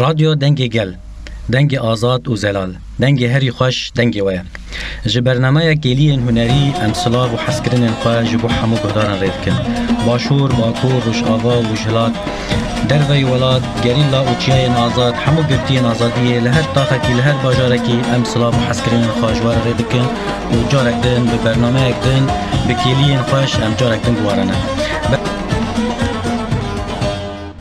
رادیو دنگی گل، دنگی آزاد و زلال، دنگی هری خوش، دنگی ویا. جبرنامه گلی هنری امثال و حسکرین خواه جبو حمو گهدارن رید کن. باشور، باکور، روشآوا و جلات، دروی ولاد، گریلا و چیاین آزاد، حمو گفتین آزادیه لهر طاقتی لهر باجارکی امثال و حسکرین خواه جوار رید کن و جارک دن به برنامه دن به کلین خوش ام جارک دن بوارنه.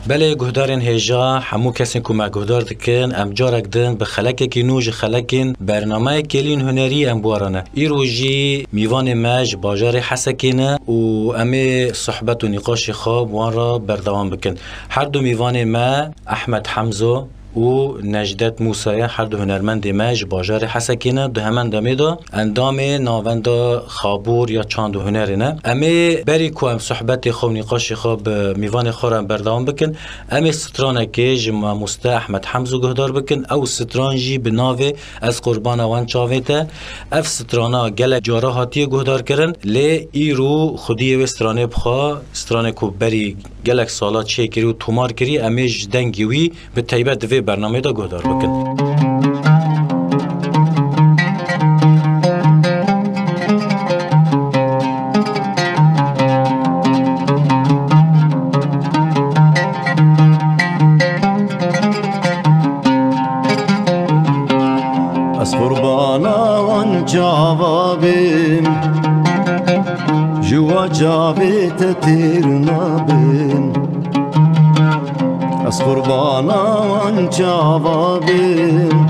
بله گهدارن هجا همو کسی که ما گهدار دکن ام جارک دن به خلقه کی نوج خلقین برنامه کلین هنری ام بوارانه ای روزی میوان مج باجار حسکینه و امه صحبت و نقاش خواب وان را بردوام بکن. هر دو میوان ما احمد حمزه و نجدت موسیه هر دو هنرمند مج باجار حسکینه دو همان دمیده اندام ناوند خابور یا چاند و هنرینه امی بری که ام صحبت خواب نقاش خواب میوان خورم بردوام بکن امی سترانه که جمع مسته احمد حمزو گهدار بکن او سترانجی بناوه از قربان وان چاویته اف سترانه گل جاره هاتی گهدار کرن لی ای رو خودی و سترانه بخوا سترانه که بری گلک سالات چه کری و تومار کری امیج دنگیوی به طیبت دوی برنامه دا گهدار بکن. از قربانا وان جوابیم جوا جابت تیر نابیم از قربانا وان جوابیم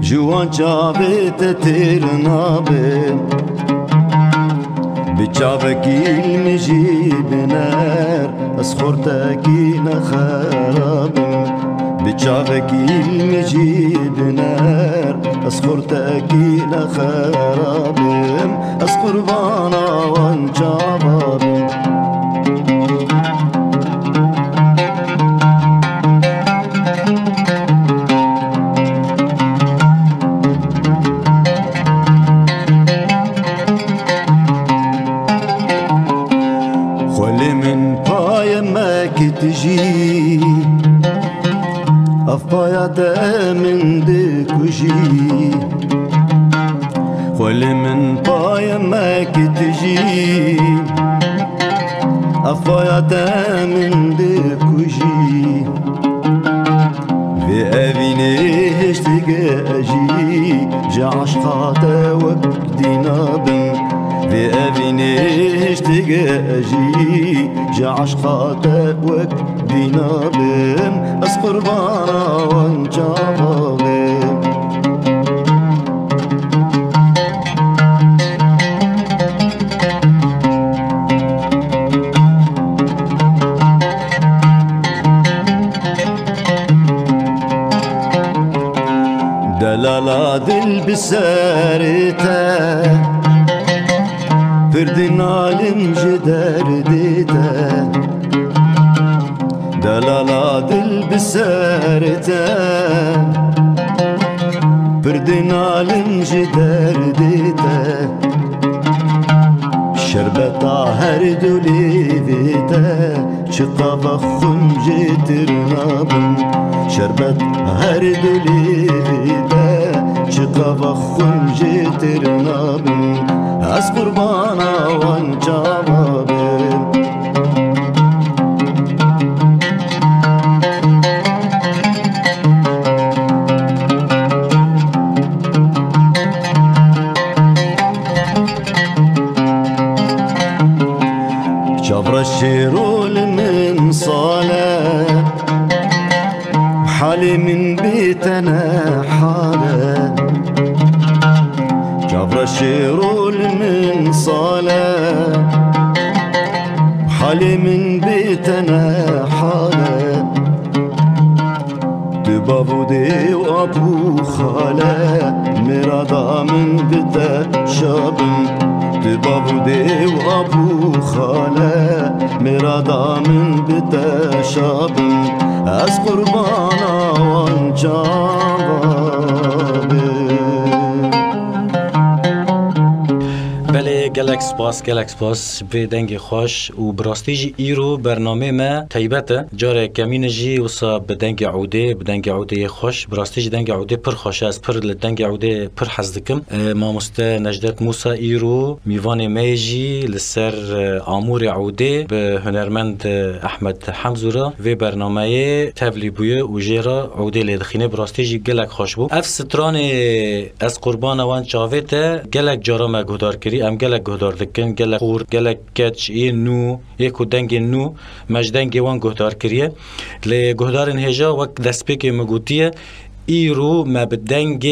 جوا جابت تیر نابیم بجابکی مجیب نر از خورتکی نخرابیم بجابکی مجیب نر از خورتکی نخرابیم از قربانا وان جوابیم من دکوژی خلی من پای مک تجی افایت من دکوژی و اوینه هشتگ اجی جاش خاطر وقت دینابم و اوینه هشتگ اجی جاش خاطر وقت دینابم از قربانا وان جوابم دلالا دل بسارته فردن عالم جدر دیته دلالا دل بسارته فردن عالم جدر دیته شربتا هر دولی دیته چطا خنجی ترنابم شربت هر دولی دیده چطا خنجی ترنابم از قربانا وان جوابم جبر الشيرول من صالة حالي من بيتنا حالة جبر الشيرول من صالة حالي من بيتنا حالة بابو دي وابو خالة مرادا من بيتا شابن بابو دي وابو خالة مرادا من بيتا شابن از قربانا وان جوابن. بله گلک گلک سپاس به دنگ خوش و براستی جی ایرو برنامه ما طیبته جاره کمین جی وصا به دنگ عوده خوش براستی جی دنگ عوده پر خوش از پر دنگ عوده پر حزدکم ما مسته نجدت موسى ایرو میوان میجی لسر آمور عوده به هنرمند احمد حمزورا و برنامه تبلی بویه و جیرا عوده لیدخینه براستی جی گلک خوش بو اف ستران از قربان وان چاوته گلک جارا ما گهدار کری ام گلک گهدار دکن گلک خور گلک کچ نو یکو دنگ نو مجدنگ وان گهدار کریه لی گهدارن هجا وقت دسپیک مگوتیه ایرو ما بدنگ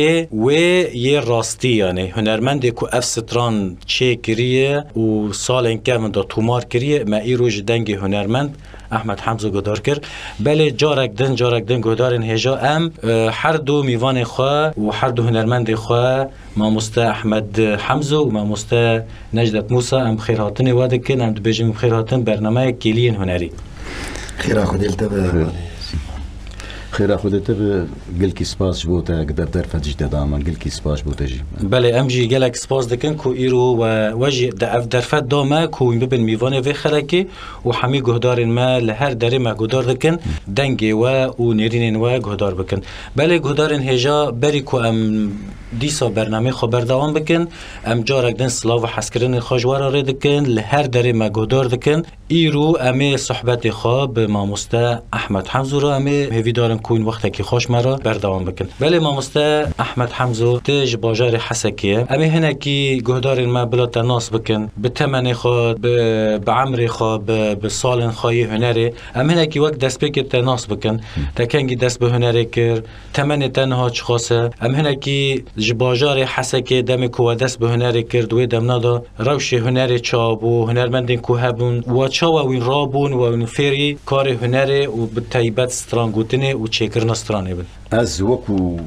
و یه راستی یعنی هنرمندی که اف ستران چه کریه و سال اینکه من دا تومار کریه ما ایرو جدنگ هنرمند احمد حمزو گدار کرد بله جارک دن گدارن هجا ام هر دو میوان خواه و هر دو هنرمند خواه ما مسته احمد حمزو و ما مسته نجدت موسى ام خیراتن واده کن ام دو بجیم خیراتن برنامه کلین هنری خیرا خودلتا خير أخذت قل كي سباس بوتا قدر درفت جديد داما قل كي سباس بوتا جي بله امجي قالك سباس دكن كو إيرو ووجه درفت داما كو ببن ميواني في خلقي وحمي قهدار ما لهر داري ما قهدار دكن دنگي و نيرين و قهدار بكن بله قهدار هجا بري كو ام دیسا برنامه خبر دوام بکن ام جارک دن سلاو حسکرین خواجوارا ری دکن لهر دری مگودار دکن ایرو امی صحبت خواب ما مسته احمد حمزو را امی هیوی دارن کوین وقتا که خوش مرا بردوام بکن بله ما مسته احمد حمزو تج باجار حسکیه امی هنکی گهدارین ما بلا تناس بکن به تمن خواب به عمر خواب به سال خواهی هنری ام هنکی وقت دست بکر تناس بکن تکنگی دست به هنری کر تمن تنها چخاصه ام هنکی جباجار حسکه دم کو دست به هنر کرد و دم نادا روش هنر چاب و هنرمندین کو هبون و چا و وین رابون و وین فری کار هنر و به طیبت سترانگوتنه و چکرنا سترانه بن از وکو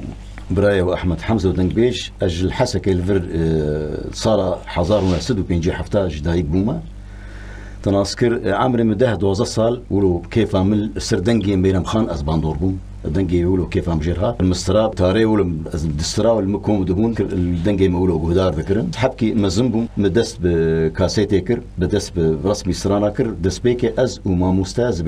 برايا واحمد حمزه ودنك بيش اجل حسكه الفر صار 1950 جدايق بوما تناسكر عمري مده 12 سال ولو كيف عمل سردنجي بينم خان از باندور بوم الدنجي يقولوا كيف عم جرها المستراب تاري ولا الدسترا والمكوم دهون الدنجي يقولوا قدار ذكرن حبكي مزنبو مدست بكاسيتي كر بدست برسمي سرانا كر دسبيكي از وما مستاز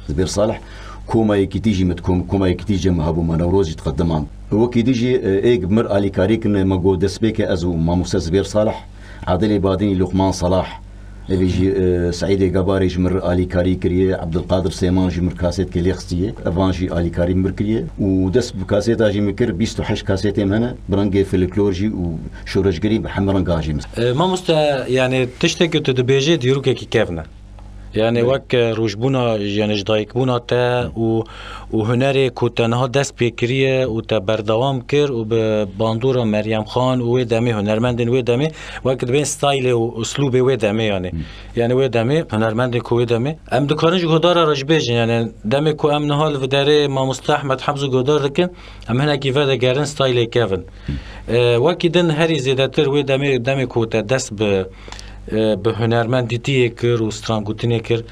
زبير صالح كوما يكتيجي متكوم كوما يكتيجي مهابو ما نوروز يتقدمان هو كيديجي ايق بمر علي كاريك ما جو دسبيكي از وما مستاز زبير صالح عادلي باديني لقمان صلاح بيجي سعيد قباري جمر آلي كاري كريه عبد القادر سيمان جمر كاسيت كلي خستيه افانجي آلي كاري مركريه ودس بكاسيت اجي مكر 28 كاسيتين هنا برانجي فلكلورجي وشورج قريب بحمران قاجي ما مستا يعني تشتكي تدبيجي ديروكي كي كيفنا يعني وك روجبونا يعني جدايك بونا تا وهنري كو تنها دست بكريه و تبردوام كر وباندورا مريم خان و دمي هنرمندن و دمي وقت بين ستايل و اسلوب و دمي يعني و دمي هنرمندن كو دمي ام دكانج غدار رجبيج يعني دمي كو ام نهال و داري ما مستحمد حمزو غدار دكن ام هنا كيفا دغارن ستايل كيفن وقت دن هري زيادتر و دمي كو دست به هنرمندی کر و سترانگوتنی کر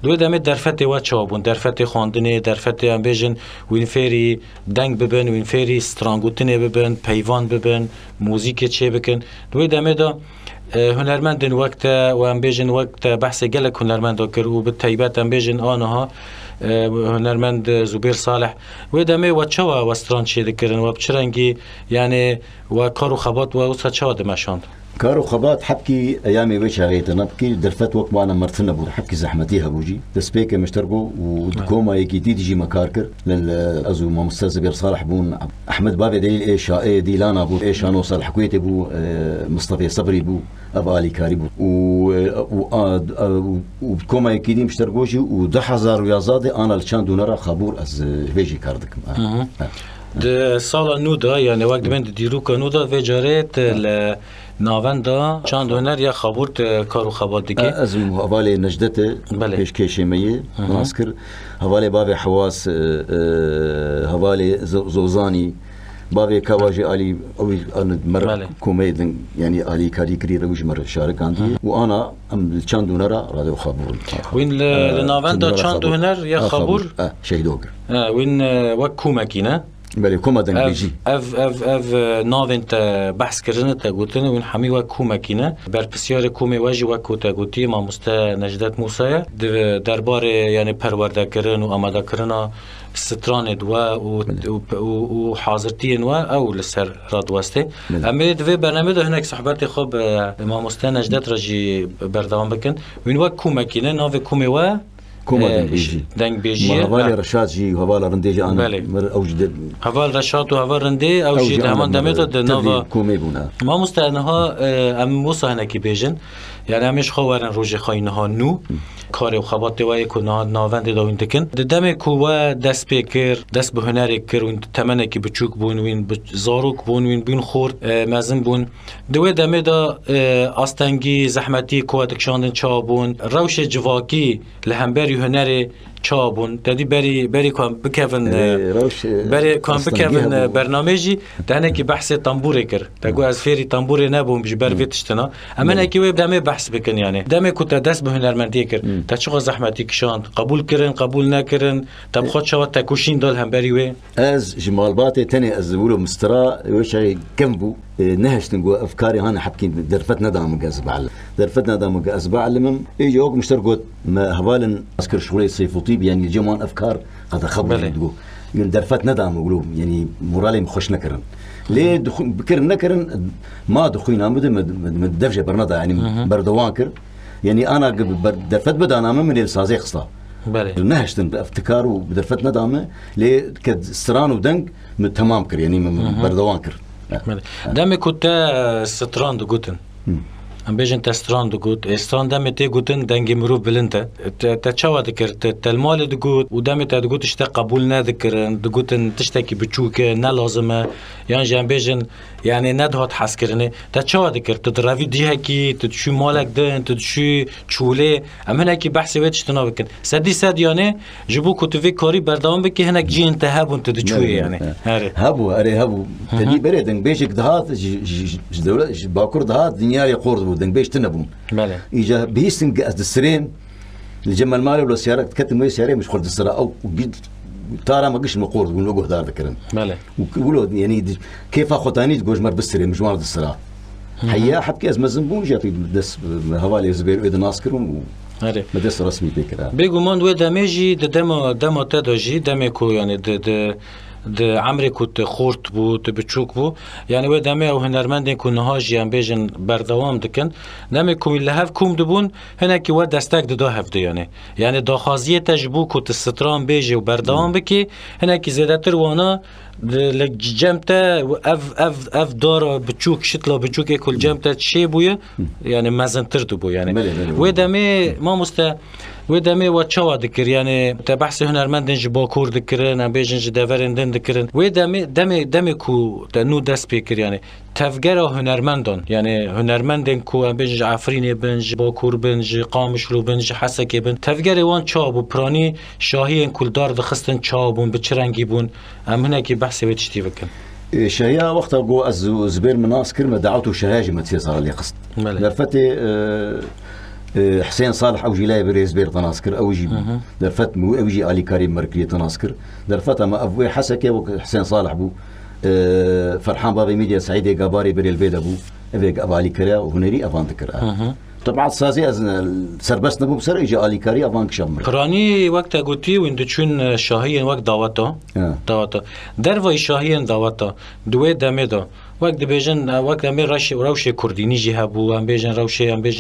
دو دمه درفت و چابون درفت خواندنی درفت امبیجن وین فری دنگ ببن وین فری سترانگوتنی ببن پیوان ببن موزیک چه بکن دو دمه دا هنرمندن وقت و امبیجن وقت بحث گلک هنرمند کر و به طیبت امبیجن آنها هنرمند زبیر صالح و دمه و چوا و ستران چه دکرن و بچرنگی یعنی و کارو خبات و اوسا چوا دمشاند كارو خبات حبكي ايامي ويش غيت نبكي درفت وقت وانا مرتنا بو حبكي زحمتيها بوجي دسبيك مشتركو ودكوما يكي تيجي مكاركر للازو ما مستاذ زبير صالح بون احمد بابي دليل ايش اي ديلانا بو ايش انا وصالح حكويتي بو مصطفى صبري بو ابالي كاري بو ودكوما يكي دي مشتركوجي ودحزار ويازادي انا لشان دونرا خبور از فيجي كاردك د سال نودا يعني وقت من ديروكا نودا فيجاريت ل ناوندا چند هنر یا خبرت کارو خبات دیگه از حوالی نجدته پیش کشیمیه ناسکر حوالی باب حواس حوالی زوزانی باب کواجی علی اوی مر کومیدن یعنی علی کاری کری روش مر شارک عندي وانا ام چند هنر رادو خبر وين لناوندا چند هنر یا خبر شهیدوگر وين وک کومکینه بله كوما دنگ بیجی اف ناوین تا بحث کردن تا گوتن و همی و کومکینه بر بسیار کومی واجی و کوتا گوتی ما مسته نجدت موسی دربار یعنی پرورده کردن و آماده کردن ستران و حاضرتين او لسر راد واسطه اما دوی برنامه ده هناك صحبت خوب ما مسته نجدت رجی بردوام بکن وین و کومکینه ناو کومی و كوما دنگ بیجی هوال رشاد جي وهوال رندي انا مر اوجد هوال رشاد و هوال رندي اوجد همان دمت د نووا كومي بونا ما مستانها ام موسی هنکی بیجن یعنی همیش خوارن روز خاینها نو کار و خبات وای کنه ناوند داوین دکن دم کووا دست پیکر دست به هنر کرون تمنه کی بچوک بون وین زاروک بون وین بون خورد مزن بون دوی دمه دا استنگی زحمتی کو دکشاندن چابون روش جواکی لهمبری هنر چابون دادی بری کام بکن بری کام بکن برنامه‌جی دهنه کی بحث تنبوره کر تگو از فیری تنبوره نبوم بج بر ویتشتنا اما نکی و دمه بحث بکن یعنی دمه کو دست به هنرمندی کر تا چقدر زحمتی کشاند قبول کردن قبول نکردن تب خود شوات تکوشین دال هم بری و از جمال باته تاني از بقولوا مسترا وش كم بو نهشتن جو افكاري هانا حبكين درفتنا دام جازبعل درفتنا دام جازبعل من يجي وقت مشتركوت ما هبالن اذكر شغلي صيفوطي يعني جمان افكار قد خبر دو من درفتنا دام يقولوا يعني مورالي مخش نكرن ليه بكر نكرن ما دخينا من دفجه برندا يعني بردوانكر يعني انا درفت بدانا من السازي خصلا نهشتن بافتكار ودرفتنا دامه ليه كد ستران ودنك تمام كر يعني بردوانكر دم كنت ستران دو گوتن ام بیشتر تستران دو گوت استران دم تی گوتن دنگی مرو بلنده تچاوا دکرد تلمال دو گوت و دم تی دو گوت اشته قبول ندکرن دو گوتن تشتکی بچوکه نه لازمه یعنی جنب بیشتر یعنی ندهات حس کرنه تچاوا دکرد تدراوی دیه کی تدشو مالک دن تدشو چوله ام هنکی بحثی ویتش تنا بکن صد یعنی جبو کتوی کاری بردام بکی هنک جی انتهابون تدچوی یعنی هبو تدی بردن بیشک دهات دولت باکور دهات دنیای قرض دنگ بیش تنبون بله ایجا بیستن از دسرین الجمال مالي ولا سيارة تكتم ويا سيارة مش خرد السرعة أو تارا ما قش مقور تقول له دار ذكرن بله ويقولوا يعني كيف أخوتاني تقول مر بالسرير مش مارد السرعة حيا حبكي أزمة زنبون جاتي دس هوالي زبير ويد ناسكرون مدرسة رسمي بكرة بيجو من ويد دمجي دم تدوجي دمكو يعني د عمري كنت خورت بو تبچوك بو يعني و دمه او هنرمندين كنها جيان بيجن بردوام دكن نمي كوم اللي هف كوم دبون هناك و دستك دو هفته يعني داخازيه تجبو كنت الستران بيجي وبردوام بكي هناك زيادتر وانا لجمتا اف دار بچوك شتلا بچوك كل جمتا شي بويا يعني مازنتر بو يعني و دمه ما مست و دمه و چوا دکر یعنی تبحث هنرمندن جباکور دکرن بیشتر جداورندن دکرن و دمه کو تنو دست پیکر یعنی تفگر هنرمندان یعنی هنرمندن کو بیشتر عفرینی بنج باکور بنج قامشلو بنج حسکی بن تفگر وان چابو پرانی شاهی کل دار دخستن چابون بچرنگی بون امنه کی بحث ویتشتی بکن شهيا وقتها جو از زبير مناس كلمة دعوته شهاجة ما تصير صار لي قصد درفتي حسين صالح أوجي لا يبرز بير تناسكر أوجي درفت مو أوجي علي كريم مركلي تناسكر درفت ما أبوي حسكة حسين صالح بو فرحان بابي ميديا سعيدة جباري بري البيت أبو أبيك أبو علي كريا وهنري أفان تكرا طبعا سازي از سربست نبو بسر إجا علي كريا أفان كشمر براني وقت أقولتي ويندشون شاهين وقت دعوته دروي شاهين دعوته دوي دمدا وقت بیشتر وقت هم روش کردینی جه هبو هم بیشتر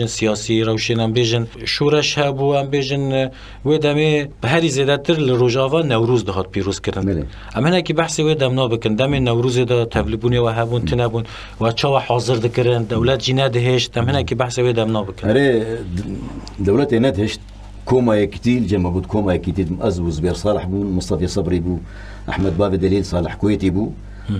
سیاسی روش هم بیشتر شورش هبو هم بیشتر و دمی هری زیاده تر لروجاوا نوروز دهات پیروز کردن. اما هنگی بحثی و دم نابکن دم نوروز دا تبلیغونی و هبون تنبون و چه حاضر دکرن دولت جنه دهشت هم هنگی بحثی و دم نابکن. آره دولت ندهشت كوما يكتيل جمع بود كوما يكتيل أزوز بير صالح بو مصطفى صبري بو أحمد باب دليل صالح كويتي بو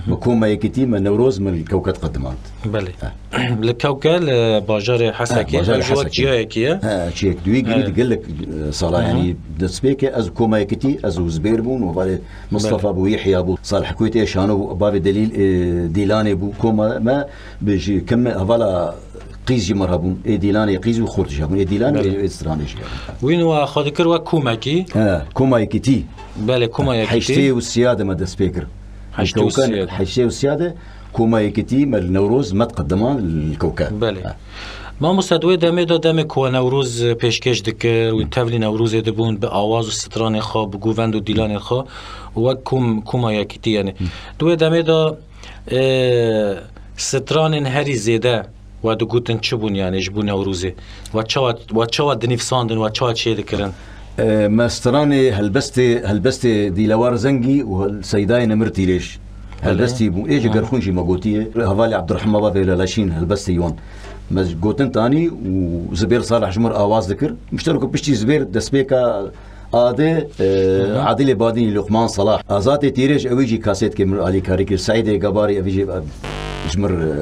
مكوما يكتيل من نوروز من الكوكب قدمات بله الكوكب باجار حسكي جوات جايكيه شيك دوي قريد قال لك صلاح يعني دسبيكي از كوما يكتي ازو زبير بون وبعد مصطفى ابو يحيى ابو صالح كويتي شانو باب دليل ديلاني بو كوما ما بيجي كم هذا قيزي مرهبون ديلاني قيزي وخورت جابون ديلاني استرانيش وين واخذكر وكوماكي كوما يكتي بله كوما يكتي حيشتي والسياده ما دسبيكر حشتي والسيادة كوما يكتي مال نوروز ما تقدمان الكوكب بله ما مستدوی دمی کو نوروز پیشکش دکر و تبلی نوروز دبون به آواز و ستران خواه به گووند و دیلان خواه و کوما یکیتی یعنی دوی دمی دا ستران هری زیده و دو گوتن چه بون یعنی جبون نوروزه و چه دنیفساندن و چه چه دکرن مستراني هلبستي ديلوار زنجي والسيداي نمرتي ليش هلبستي بو ايش قرخونشي ما قوتيه هوالي عبد الرحمن بابا لاشين هلبستي يون مز قوتن تاني وزبير صالح جمر اواز ذكر مشتركوا بشتي زبير دسبيكا آده عادل بادين لقمان صلاح ازاتي تيريج اويجي كاسيت كمر علي كاريكي سعيد قباري اويجي جمر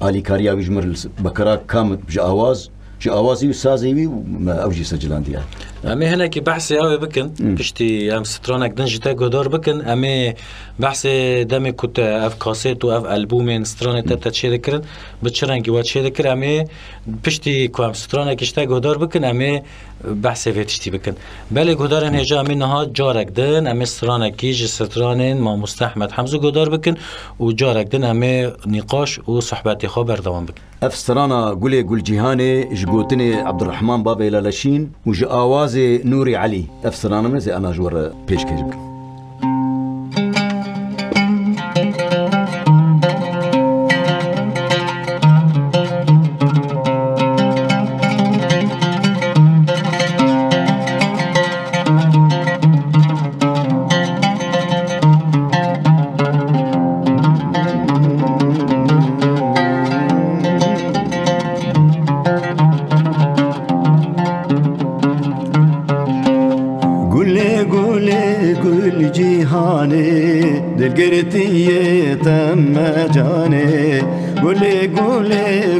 علي كاريا وجمر بكرا كام بجا اواز شو اوازي وسازي وما اوجي سجلان ديال امي هنا كي بحثي اوي بكن بشتي ام سترونك دنجتا غدار بكن امي بحثي دمي كنت اف كاسيت واف البومين سترونك تتا تشي ذكرن بتشرنكي واتشي ذكر امي بشتي كوام سترونك اشتا غدار بكن امي بحثي فيتشتي بكن بالي غدارن هجا امي نها جارك دن امي سترونك كيج سترانين ما مستحمد حمزه غدار بكن وجارك دن امي نقاش وصحبتي خبر دوام بكن اف سترانا قول جيهاني جوتني عبد الرحمن بابا لاشين وج اوازي نوري علي اف سترانا مزي انا جور بيش كيجبك دلگرتیه تم جانه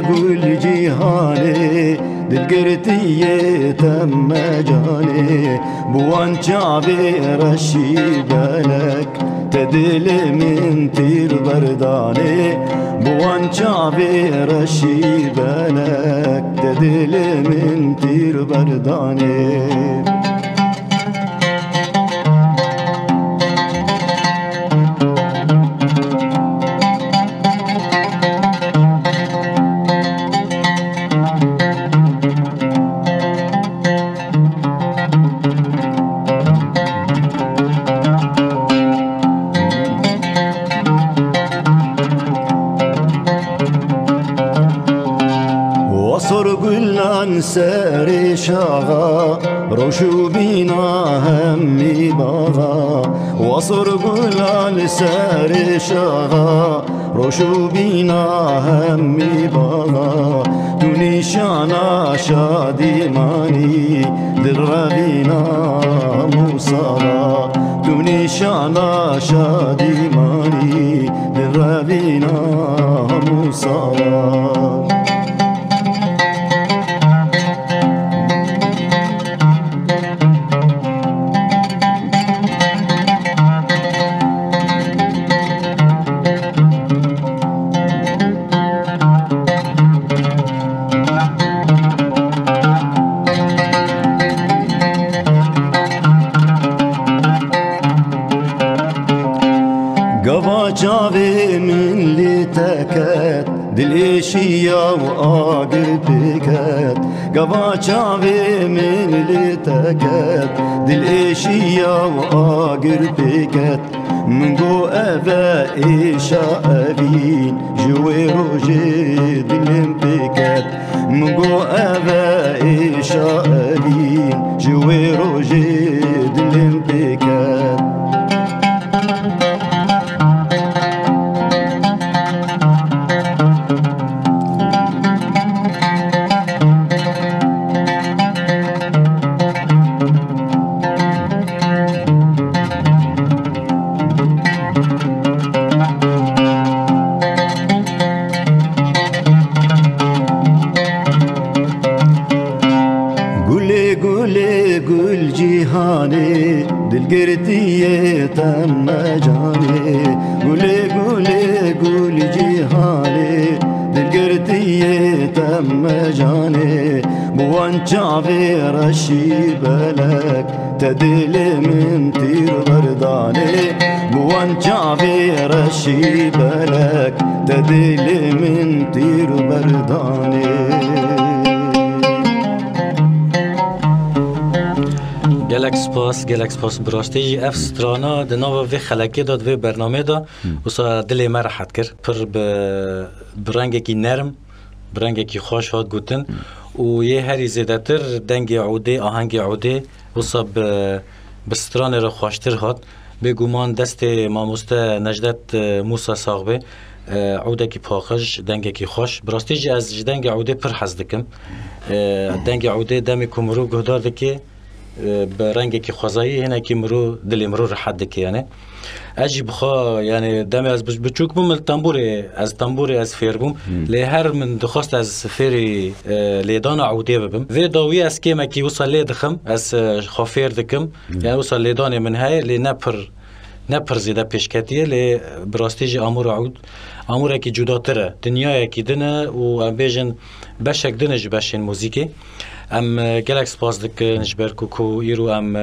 گل جیهانه دلگرتیه تم جانه بوان چاوی رشی بلک تدل من تیر بردانه بوان چاوی رشی بلک تدل من تیر بردانه سر شاغا روشو بينا همي باغا وصر قلال سر شاغا روشو بينا همي باغا دوني شانا شادي ماني درغينا موسالا دوني شانا شادي ماني درغينا موسالا دلشيا وآقر بكت قبا شعبي من اللي تكت دلشيا وآقر بكت من قو أبا إيشا أبين جوي روجي دلم بكت من قو أبا إيشا أبين جوي روجي دلم بكت دلگرتیه تم جانه گل جیهانه دلگرتیه تم جانه بوان چاوی رشی بلک تدل من تیر بردانه وان جابي رشي بلك تدلي من طير برداني گلک سپاس براستی اف سترانا دناو وی خلکی داد وی برنامه دا وسا دلی ما راحت کرد پر برنگی کی نرم برنگی کی خوش هات گوتن و یه هری زیادتر دنگ عوده آهنگ عوده وسا بستران را خوشتر هات بگومان دست ماموسته نجدت موسا ساغبه عوده کی پاخش دنگ کی خوش براستی جی از دنگ عوده پر حز دکم دنگ عوده دم کمرو گهدار دکی برنگی که خوازایی هنه که مرو دلی مرو راحت دکی یعنی اجی بخوا یعنی دم از بچوک بوم از تنبوری از فیر بوم لی هر من دخواست از فیری لیدان عوده ببم وی داوی از که مکی وصل لی دخم از خافیر دکم یعنی وصل لیدان من های لی نپر زیده پیشکتیه لی براستیجی آمور عود آموره که جدا تره دنیای که دنه و ام بیجن بشک دنه جبشین موزیکی ام گلک سپاس دک نجبر کو ایرو ام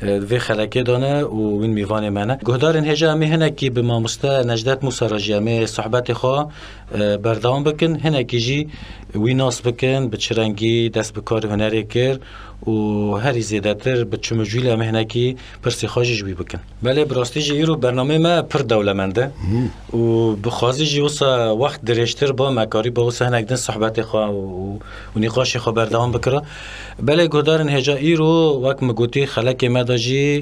وی خلکه دانه و وین میوان منه گهدارن هجا امی هنه کی به ماموسته نجدت موسی راجی امی صحبت خواه بردام بکن هنه کی جی وی ناس بکن به چرنگی دست بکار هنری کر و هری زیادتر به چمجویل امی هنه کی پرسی خواجی جوی بکن بله براستی جی ایرو برنامه ما پر دولمنده و بخوازی جی وسا وقت درشتر با مکاری با وسا هنه کدن صحبت خواه و نقاش خواه بردام بکره بله گهدارن هجا ایرو وقت مگوتی خلک مداجی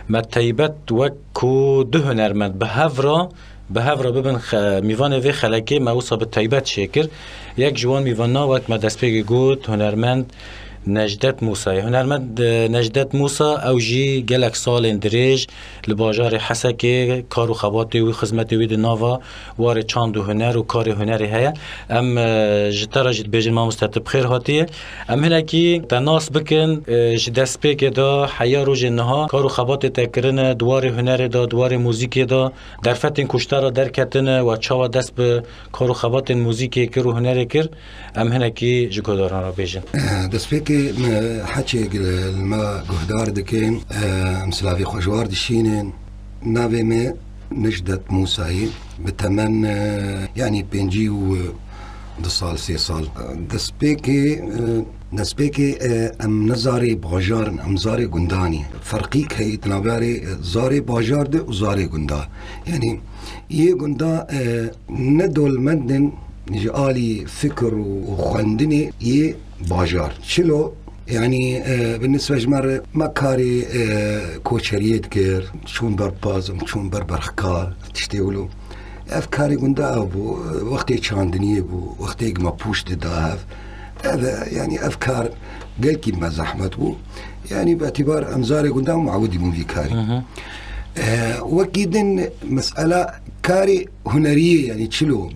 متیبت وکو ده هنرمند به هفرا ببن میوان وی خلکی موسا به تیبت شکر یک جوان میوانا وقت مدست پیگی گود هنرمند نجدت موسی هنرمند نجدت موسی او جی گلک سال دریج لباجار حسکی کار و خباتی و خدمتی وی ناوا وار چاند و هنر و کار هنری هیا ام جترا جد بیجن ما مستطب خیر هاتیه ام هنه کی تناس بکن جدست پیگ دا حیا روز نها کار و خبات تکرن دوار هنر دا دوار موزیک دا در فتن کشتارا در کتن و چاوا دست به کار و خبات موزیکی کر و هنری کر ام هنه کی جگوداران را بیجن دست پیگ حكي ما قهدار دكين مسلاوي خوجوار دشينين نافي ما نجدت موسى بتمن يعني بنجي و دصال سي صال دسبيكي ام نزاري باجار ام زاري قنداني فرقيك هي تناباري زاري باجار ده وزاري قندا يعني يه قندا ندول مدن نجالي فكر وخندني يه باجار شلو يعني بالنسبة جمر ما كاري كوشريت كير شون برباز شون بربرخكار تشتغلوا أفكاري قندا أبو وقتي شاندني أبو وقتي ما بوشت داهف هذا يعني أفكار قال كي ما زحمت بو يعني باعتبار أمزاري قندا معودي مو في كاري وكيدن مسألة كاري هنرية يعني تشلو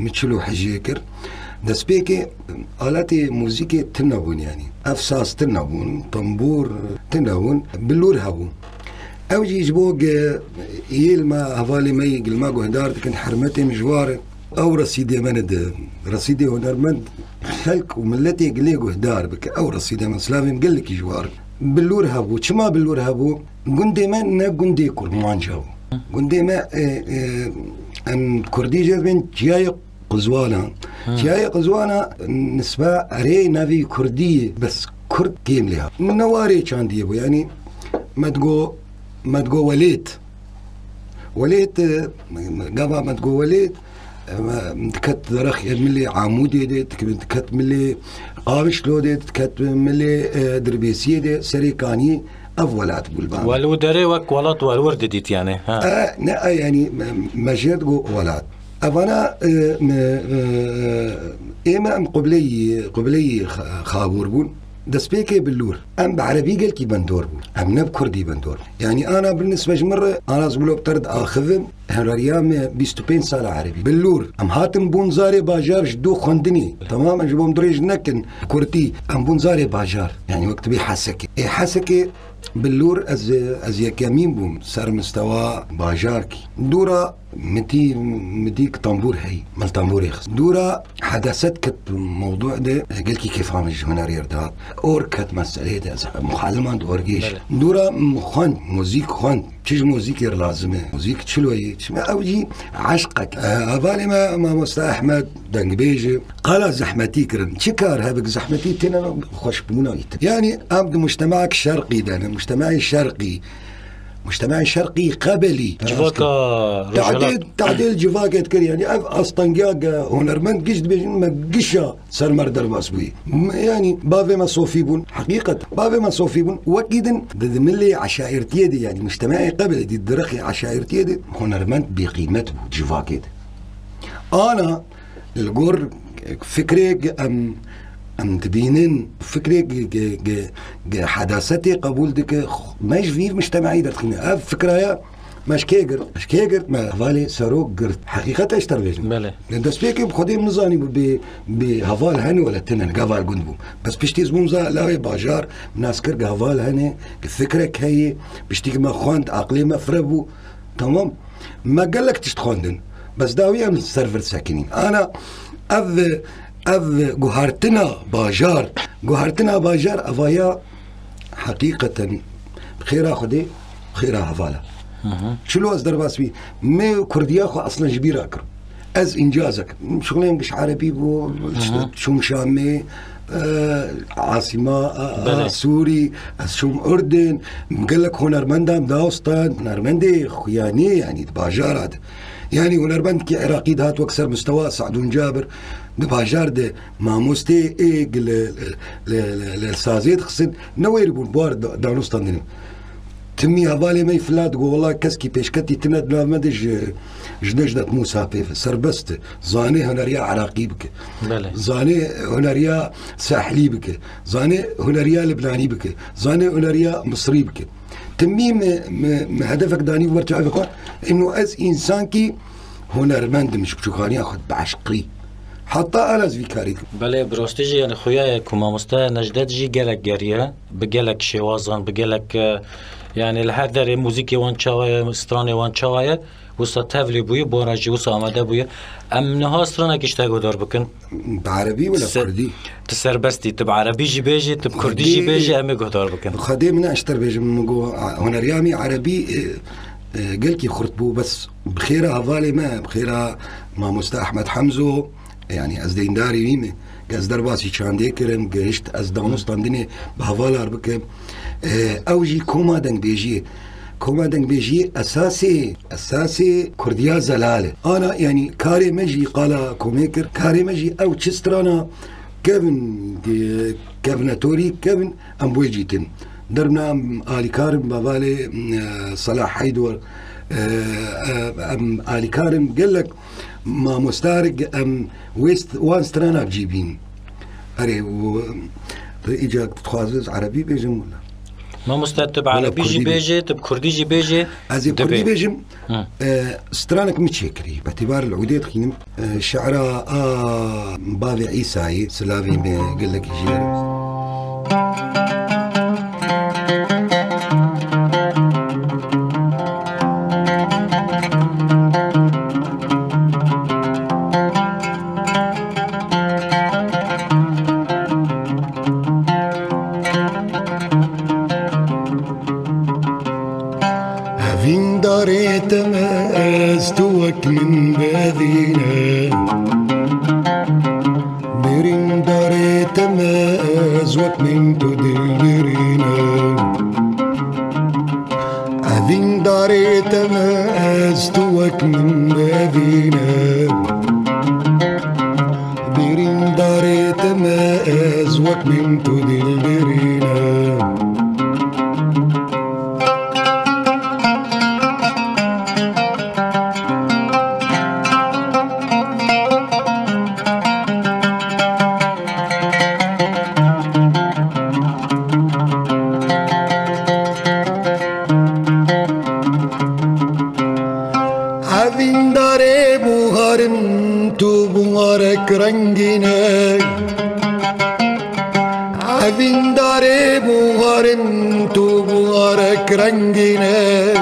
متشلو حجيكر دست بيكي آلات موسيقى تنبون يعني أفساس تنبون طنبور تنبون بلور هبون أوجي يجبوك يلما هفالي مي قلما قهدار كان حرمتي مجوار أو رصيدي مند رصيدي هنرمند خلق وملتي قلي قهدار بك أو رصيدي من سلافي مقلك جوار بلور هبو شما بلور هبو قندي ما قندي كرمان جاو قندي ما أن كردي جذبين جاي قزوانا جاي قزوانا نسبة أري نبي كردية بس كرد كيم لها من نواري كان ديبو يعني ما تقو وليت قبل ما تقو وليت كت درخ ملي عمودي دي كت ملي قابش لو دي كت ملي دربيسية دي سريكاني أولاد بالبان ولو دري وك ولات والورد ديت يعني ها يعني مجرد تقو ولاد أنا إما أم قبلي خابور بون دسبيكي باللور أم بعربي قال كي بندور بون أم نب كردي بندور يعني أنا بالنسبة جمرة أنا زبلو بترد آخذم هراريام 25 سنة عربي باللور أم هاتم بونزاري باجار جدو خندني تمام أجبهم دريج نكن كردي أم بونزاري باجار يعني وقت بي حسكي باللور از يكامين بوم سر مستوى باجاركي دورا مديك طنبور هي مال طنبور يخص دورا حدثت كت الموضوع ده قال كيف عامل هنا رياضات اور كت مسألة ده مخالمة اورجيش دورا مخان موزيك خان تيجي موزيك لازمه موزيك تشلوي اوجي عشقك افالي ما مستا احمد دنجبيجي قال زحمتي كرن شكار هبك زحمتي تنا خوش بمنا يعني ابد مجتمعك الشرقي ده مجتمعي الشرقي مجتمعي شرقي قبلي جواكا تعديل جواكا تكر يعني أسطنجاق هنرمند قشت بيجن ما قشة سر مردر باسبوي يعني بافي ما صوفيبون حقيقة بافي ما صوفيبون وكيدن ضد ملي عشائرتي دي يعني مجتمعي قبلي دي الدرخي عشائرتي دي هنرمند بقيمته جواكا أنا الجور فكري أم تبينين فكرة حداثتي قبول دك ماش في مجتمعي درتخيني فكرة ماش كيقر ما فالي ساروك قرت حقيقة اشتر بيجن بله لأن دسبيكي بخديم نظاني بهفال هني ولا تنن قفال قندبو بس بشتيز بومزا لاوي باجار ناسكر قفال هني فكرة كهي بشتيك ما خواند عقلي ما فربو تمام ما قالك تشتخوندن بس داوية من السيرفر ساكنين أنا جوهرتنا باجار أفايا حقيقة بخيرا خدي بخيرا هفالا شلو أصدر باسبي ما كرديا خو أصلا جبيرا كر أز إنجازك شغلين مش عربي بو شوم شامي عاصمة سوري شوم أردن قال لك هنرمندا مداوستان هنرمندي خياني يعني باجارات يعني هنرمند كي عراقي دهات وكسر مستوى سعدون جابر باجار ده ماموستي للسازيد خصن نوير بون بوار دانوستان دنيم تمي هفالي مي فلات قو والله كسكي بيشكتي تند لا مدج جنجدت موسى بيف سربست زاني هنريا عراقي بك زاني هنريا ساحلي بك زاني هنريا لبناني بك زاني هنريا مصري بك تمي هدفك داني ورتعي بك انه از انسان كي هنرمند مش بشوخاني اخذ بعشقي حتى أنا زفيكاري بله براستيجي يعني خويا كما مستا نجدت جي جالك جاريا بجالك شوازن بجالك يعني الحذر موسيقى وان شوايا استراني وان شوايا وسط تفلي بوي بوراجي وسط آماده بوي ام نها استرانا كيشتاقو دار بكن بعربي ولا كردي تسربستي تب عربي جي بيجي تب كردي جي بيجي امي قدار بكن خدي من اشتر بيجي من هنا ريامي عربي قلكي خرطبو بس بخيرة هفالي ما بخيرة ما مستا أحمد حمزو يعني از دینداری ویمه از درباسی چانده کرم گشت از دانستان دنه به حوالار بکم اوجی کومادنگ بیجی اساسی کردیا زلاله انا يعني كاري مجي قال كوميكر كاري مجي او تشسترانا كيفن توري كيفن امبويجيتن درنا آلي كارم بابالي صلاح حيدور آلي كارم قال لك ما مستارق ويست وان سترانا بجيبين اري و اجا تخازز عربي بيجم ولا ما مستتب عربي جي بيجي تب كردي جي بيجي ازي كردي بيجم سترانك متشكري باعتبار العودات خينم شعراء بابي عيساي سلافي قال لك يجي من بذينا برين داري تمازوك من تدلرينا أذين داري تمازتوك من بذينا برين داري تمازوك من تدلرينا رنگینه عوین داره بوهارن تو بوهارک رنگینه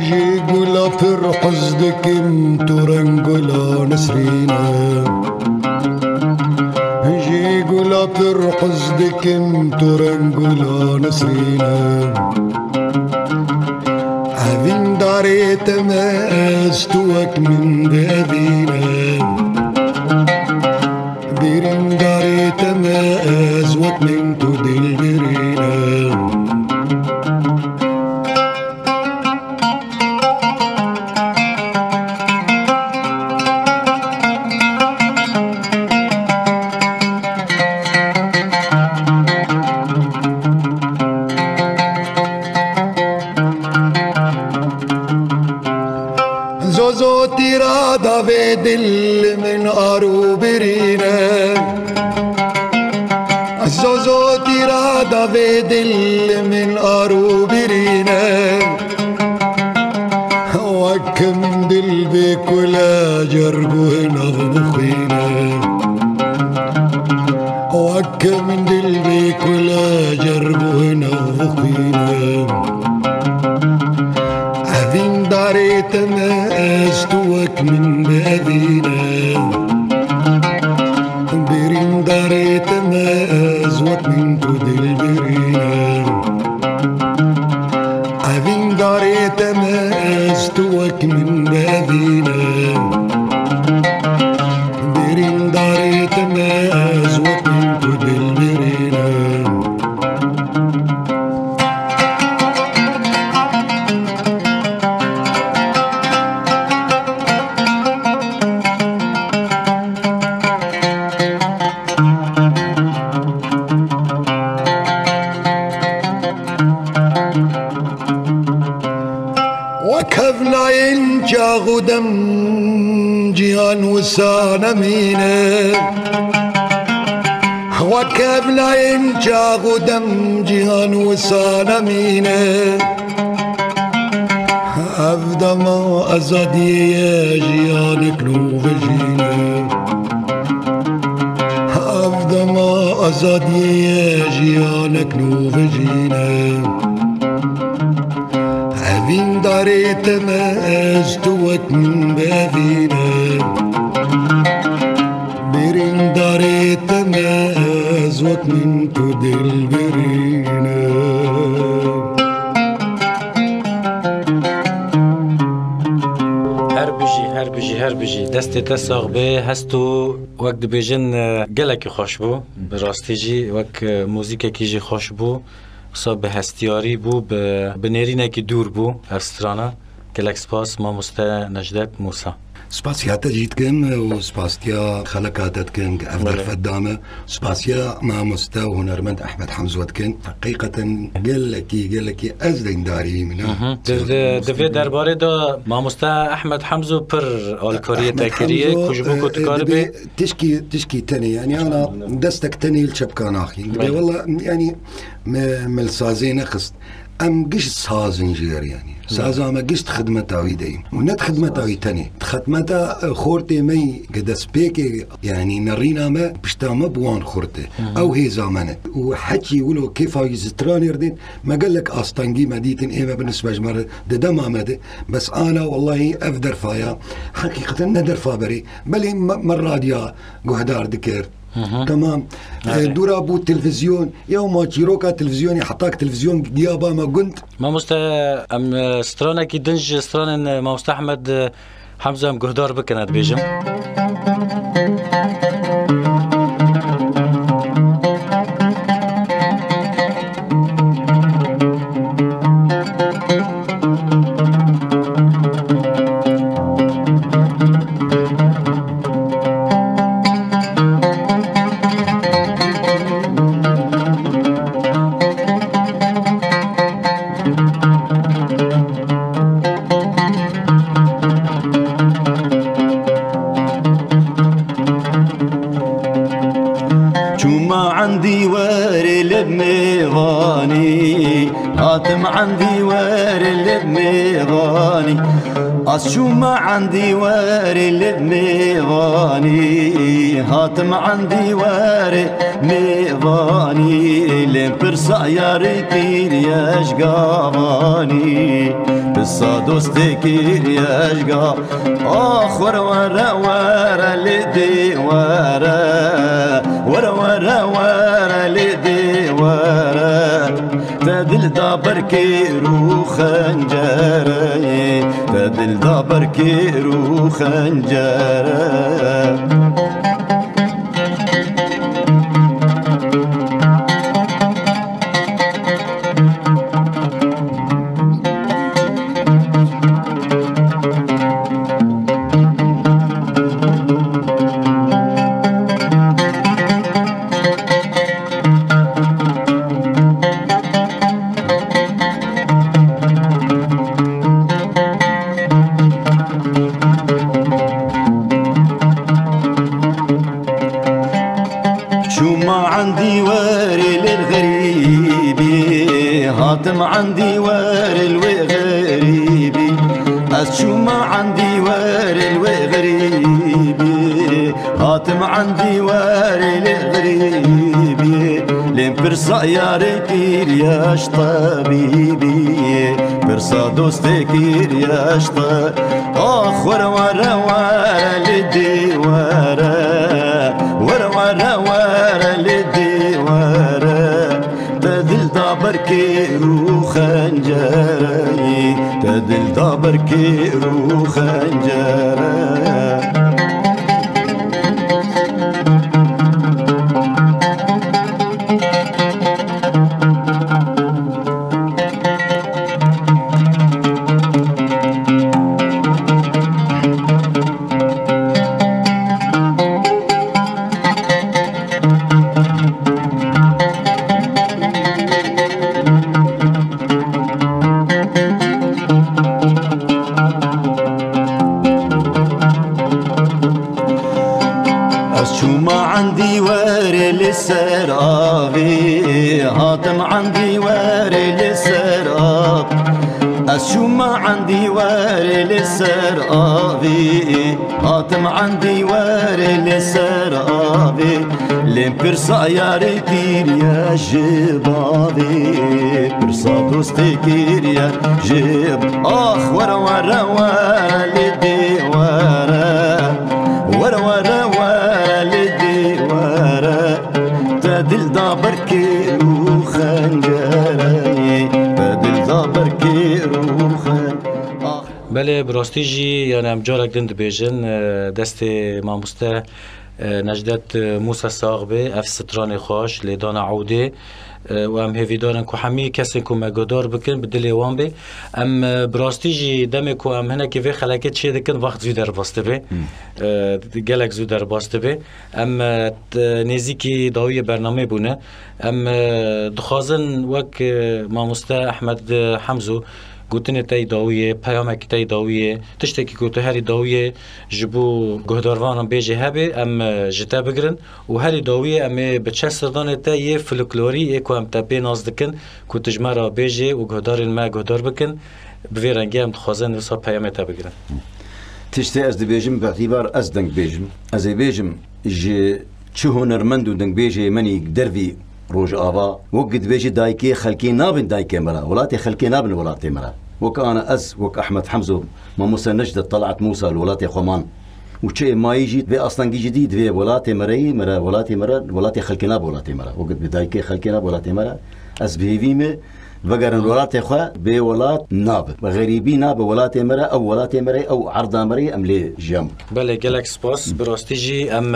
جی گولا پر حزدكم ترنجلا نسرينا جيجولا پر حزدكم ترنجلا نسرينا أذين داريت ما استوك من بابينا بيرين داريت ما أزوك من تدل برينا زوزو تيرادا في دل من أروبرينا زوزو تيرادا في دل من أروبرينا وكم دل بكلا جربو هنا بمخينا وكم دل بكلا جربو هنا بمخينا أذين داريت ما استوك من بابينا بيرين داريت ما أزوك من تدل برينا أذين داريت ما استوك من بابينا بيرين داريت ما أزوك من تدل برينا وكفنا ينجا غدم جيان وسانا مينا وكفنا ينجا غدم جيان وسانا مينا أفدا ما أزادي يا جيانك نوفجينا أفدا ما أزادي يا جيانك نوفجينا أذين داريت ما أزتوك من بابينا بيرين داريت ما أزوك من تدل برينا هر بجي دستي تساغ به هستو وقت بيجن قلك خوش بو براستيجي وقت موزيكا كيجي خوش بو صاب هستياري بو بنيرينا كي دور بو افسترانا كلك سباس ما مستا نجدت موسى سپاسیاتا جیتکن و سپاسیا خلقاتت کن افضل فدامه سپاسیا ما مستا و هنرمند احمد حمزوت کن حقیقتا قال لكي ازدين داري منه دفي درباره دا ما مستا احمد حمزو پر الكوريه تاكريه كجبو كتكاربي تشكي تاني يعني انا دستك تاني الشبكان اخي والله يعني ملسازين خست ام قش سازن جير يعني سازا ما قشت خدمتها ويدي ونت خدمتها ويتاني خدمتها خورتي مي قد سبيكي يعني نرينا ما بشتا ما بوان خورتي او هي زامنت وحكي يقولوا كيف يزتران يردين ما قال لك استنجي مديتن ايه بالنسبه جمر ده ما مدي بس انا والله افدر فايا حقيقه ندر فابري بل مره ديا قهدار ذكر تمام دورا بو التلفزيون يوم ما تشيروكا تلفزيوني حطاك تلفزيون ديابا ما كنت ما مستا ام سترانا كي دنج ستران ما مستا احمد حمزه ام قهدار بكنات بيجم عندي واري لبميغاني هاتم عندي واري لبميغاني أشو ما عندي واري لبميغاني هاتم عندي واري ميغاني لين برسا ياري كير يشقاني برسا دوستی کریشگا آخور ورا ورا لدی ورا ورا ورا ورا لدی ورا تدل دابر کی رو خنجره تدل دابر کی رو خنجره هاتم عندي واري الوغريبي أشوما عندي واري الوغريبي هاتم عندي واري الغريبي لين برصا يا ريكير ياش طبيبي برصا دوستكير ياش طبيبي آخ ورا ورا ورا لدي ورا ورا ورا ورا لدي ورا تدل دابر کی رو خنجره تدل دابر کی رو خنجره عندي واري للسرابي هاتم عندي واري للسراب الشومة عندي واري للسرابي هاتم عندي واري للسرابي لين برصا يا ريكير يا جبابي برصا دوستي كير يا جب آخ ورا ورا ورا لدي ورا ورا ورا ورا لدي ورا تدل دابر كيرو خنجري تدل دابر كيرو خن بله براستی جی یعنی ام جارک دند بیجن دست ماموسته نجدت موسى ساغبه اف ستران خوش لیدان عوده و ام هیویدارن که همی کسی که مگادار بکن بدلی وان به ام براستی جی دمی که ام هنه که وی خلاکت چه دکن وقت زودر باسته به گلک زودر باسته به ام نزیکی داوی برنامه بونه ام دخوازن وک ماموسته احمد حمزو گوتن تای داویه پیامک تای داویه تشتکی گوته هری داویه جبو گهداروان بیجه هبه ام جتا بگرن و هری داویه ام بچه سردان تای فلکلوری اکو ام تبه نازدکن که تجمع بیجه و گهدارن ما گهدار بکن بوی رنگی ام دخوازن وسا پیامه تا بگرن تشتی از بیجم باعتبار از دنگ بیجم از بیجم جه چه هنرمند و دنگ بیجه منی دروی روج آوا وقت بيجي دايكي خلكي نابن دايكي مرا ولاتي خلكي نابن ولاتي مرا وك أنا وك أحمد حمزو ما موسى نجدة طلعت موسى الولاتي خمان وشيء ما يجي في أصلا جديد في ولاتي مري مرا ولاتي مرا ولاتي خلكي ناب ولاتي مرا وقت بدايكي خلكي ناب ولاتي مرا أز بهيفيمه وقرن ولاتي خوا بولات ناب غريبي ناب ولاتي مرا أو ولاتي مري أو عرضا مري أم لي جام بله گلک سپاس براستیجی ام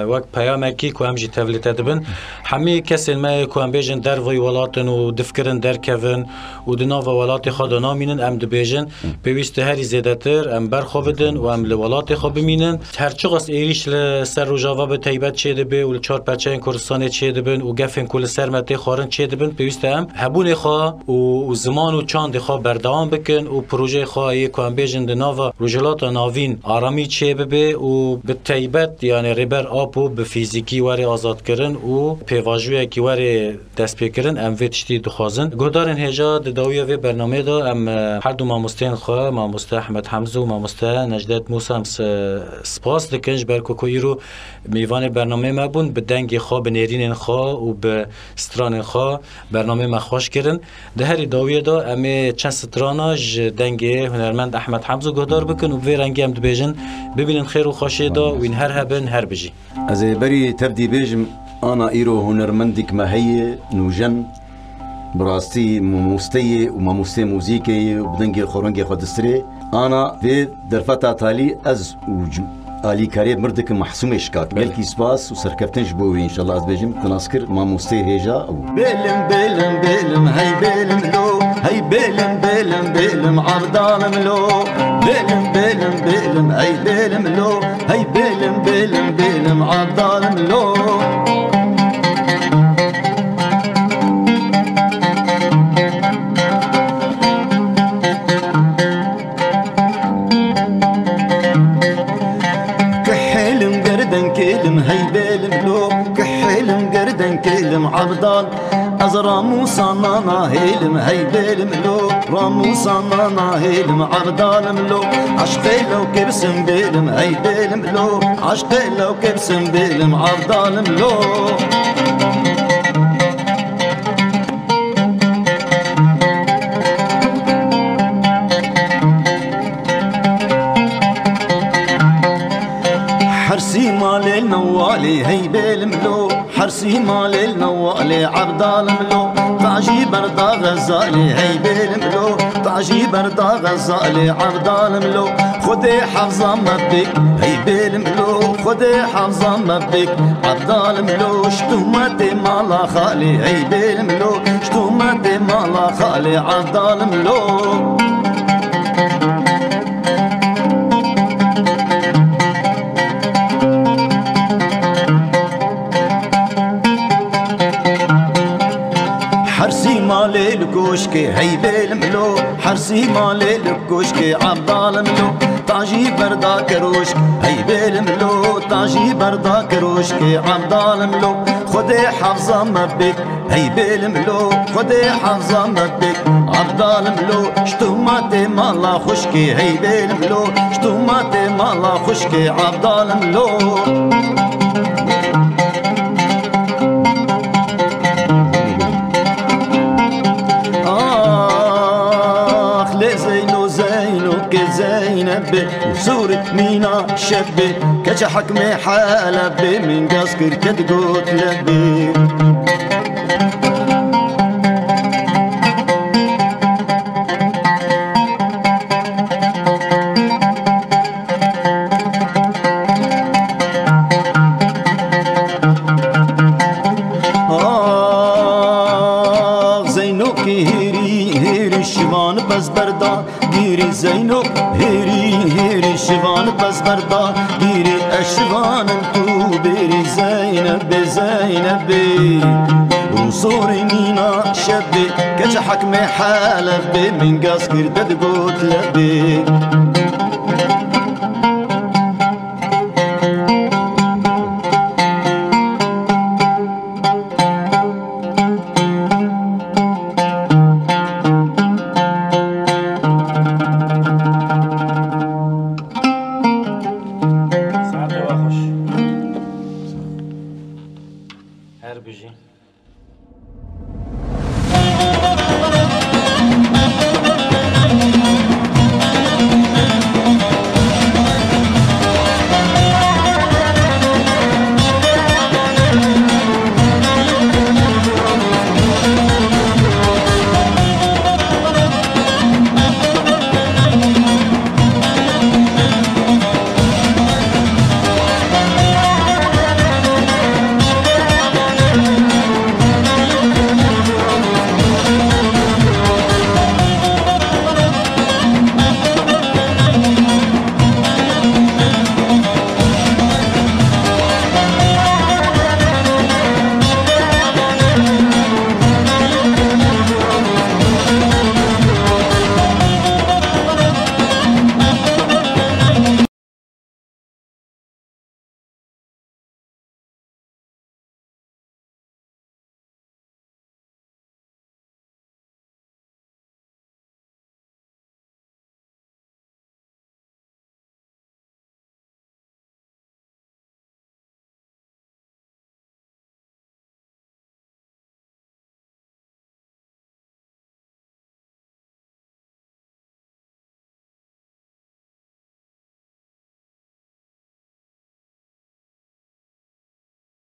وقت پیامکی که هم جی تولید دبن همه کسی ما که هم بیجن در وی ولاتن و دفکرن در کون و دناو ولات خود نامینن ام دبیجن پیوست هری زیادتر ام برخوابدن و ام لولات خواب بمینن هر چقدر ایریش لسر رو جواب به تایبت چه دبه و چهار پچه کردستان چه دبن و گفن کل سر مته خارن چه دبن پیوست هم هبون خوا و زمان و چاند خوا بردوام بکن و پروژه خوا یک هم بیجن دناو رجلات ناوین آرامی چه ببه و به تایبت یعنی ریبر آب و به فیزیکی وری آزاد کردن و پیواژوی کی وری دست پیکردن ام ویتشتی دخوازن گودارن هجا داویه و برنامه دا ام هر دو ماموستین خوا ماموسته احمد حمزو و ماموسته نجدت موسی سپاس دکنج بر کوکویرو میوان برنامه مبون به دنگ خوا به نرین خوا و به ستران خوا برنامه مخواش کردن ده هری داویه دا امی چند سترانا دنگه هنرمند احمد حمزو گهدار بکن و به رنگی هم دبیجن ببینن خیر و خوشی دا و این هر هبن هر بجی از بری تبدی بیجم انا ایرو هنرمندک مهیه نوجن براستی موسیقی و موسیقی و بدنگی خورنگی خودستری انا في درفتا تالي از آلی کاری مردک محسوم شکاک بلکی سپاس و سرکفتنش بوی انشالله از بجیم تناسکر ما موسیقی هیجا بلم بلم بلم هی بلم لو هی بلم بلم بلم عبدالم لو بلم بلم بلم هی بلم لو هی بلم بلم بلم عبدالم لو كلم عبدال از راموسانا ناهيلم هي بلم لو راموسانا ناهيلم عبدالم لو عشقي لو كبسم بلم هي بلم لو عشقي لو كبسم بلم عبدالم لو حرسي مال النوالي هي بالملو حرسي مال النوالي عبدال ملو تعجي بردا غزالي هي بالملو تعجي بردا غزالي عبدال ملو خدي حفظة مبك هي بالملو خدي حفظة مبك عبدال ملو شتومتي مالا خالي هي بالملو شتومتي مالا خالي عبدال ملو حرسي مالي الكوشكي هي بالملو حرسي مالي الكوشكي عبدال ملو طاجي بردا كروش هي بالملو طاجي بردا كروشكي عبدال ملو خدي حفظة مبك هي بالملو خدي حفظة مبك عبدال ملو شتوماتي مالا خشكي هي بالملو شتوماتي مالا خشكي عبدال ملو زينب وصورة مينا شبي كش حكمي حالبي من قصكر كتقوت لبي شوان بس بردا گیری زینب هیری شوان بس بردا گیری اشوان تو بیری زینب زینب وصوري مينا شبي كش حكمي حالبي من قصكر تدقوت لبي